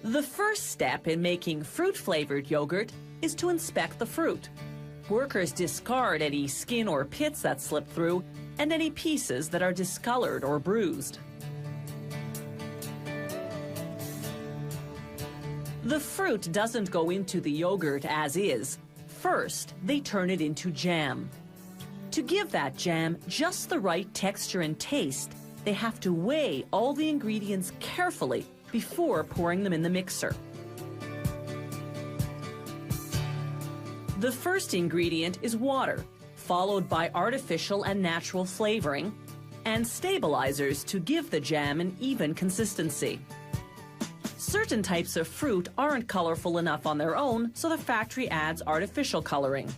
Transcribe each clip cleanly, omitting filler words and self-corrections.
The first step in making fruit-flavored yogurt is to inspect the fruit. Workers discard any skin or pits that slip through and any pieces that are discolored or bruised. The fruit doesn't go into the yogurt as is. First, they turn it into jam. To give that jam just the right texture and taste, they have to weigh all the ingredients carefully before pouring them in the mixer. The first ingredient is water, followed by artificial and natural flavoring, and stabilizers to give the jam an even consistency. Certain types of fruit aren't colorful enough on their own, so the factory adds artificial coloring.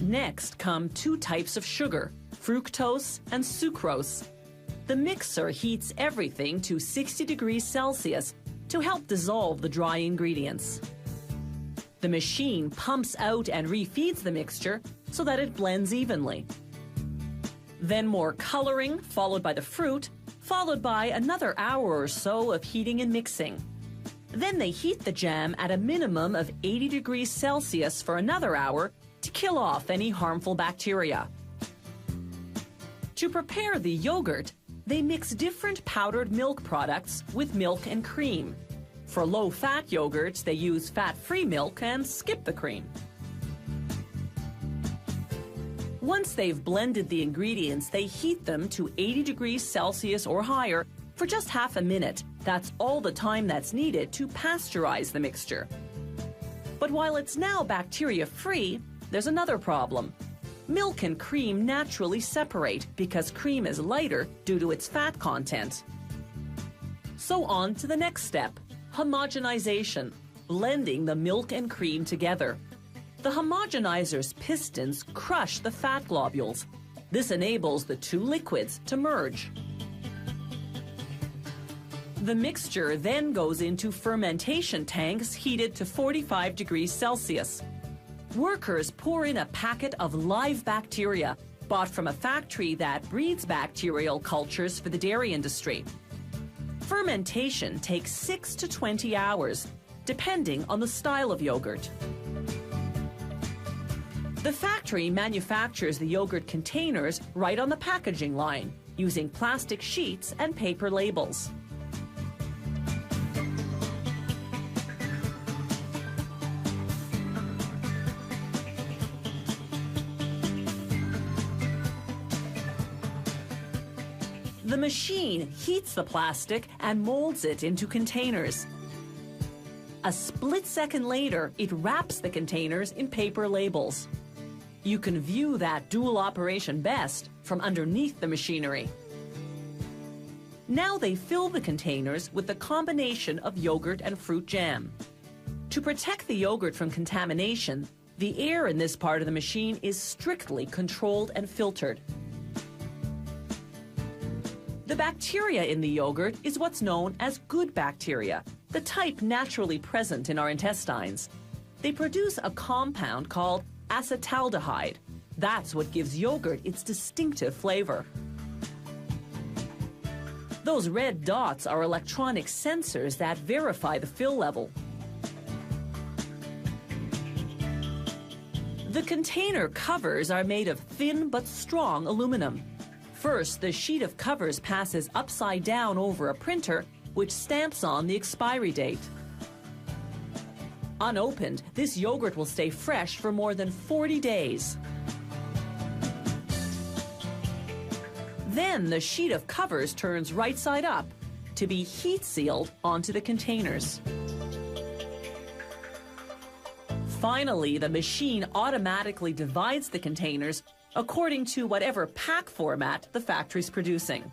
Next come two types of sugar, fructose and sucrose. The mixer heats everything to 60 degrees Celsius to help dissolve the dry ingredients. The machine pumps out and refeeds the mixture so that it blends evenly. Then more coloring, followed by the fruit, followed by another hour or so of heating and mixing. Then they heat the jam at a minimum of 80 degrees Celsius for another hour to kill off any harmful bacteria. To prepare the yogurt, they mix different powdered milk products with milk and cream. For low-fat yogurts, they use fat-free milk and skip the cream. Once they've blended the ingredients, they heat them to 80 degrees Celsius or higher for just half a minute. That's all the time that's needed to pasteurize the mixture. But while it's now bacteria-free, there's another problem. Milk and cream naturally separate because cream is lighter due to its fat content. So on to the next step. Homogenization, blending the milk and cream together. The homogenizer's pistons crush the fat globules. This enables the two liquids to merge. The mixture then goes into fermentation tanks heated to 45 degrees Celsius. Workers pour in a packet of live bacteria bought from a factory that breeds bacterial cultures for the dairy industry. Fermentation takes 6 to 20 hours, depending on the style of yogurt. The factory manufactures the yogurt containers right on the packaging line, using plastic sheets and paper labels. The machine heats the plastic and molds it into containers. A split second later, it wraps the containers in paper labels. You can view that dual operation best from underneath the machinery. Now they fill the containers with the combination of yogurt and fruit jam. To protect the yogurt from contamination, the air in this part of the machine is strictly controlled and filtered. The bacteria in the yogurt is what's known as good bacteria, the type naturally present in our intestines. They produce a compound called acetaldehyde. That's what gives yogurt its distinctive flavor. Those red dots are electronic sensors that verify the fill level. The container covers are made of thin but strong aluminum. First, the sheet of covers passes upside down over a printer, which stamps on the expiry date. Unopened, this yogurt will stay fresh for more than 40 days. Then the sheet of covers turns right side up to be heat sealed onto the containers. Finally, the machine automatically divides the containers according to whatever pack format the factory's producing.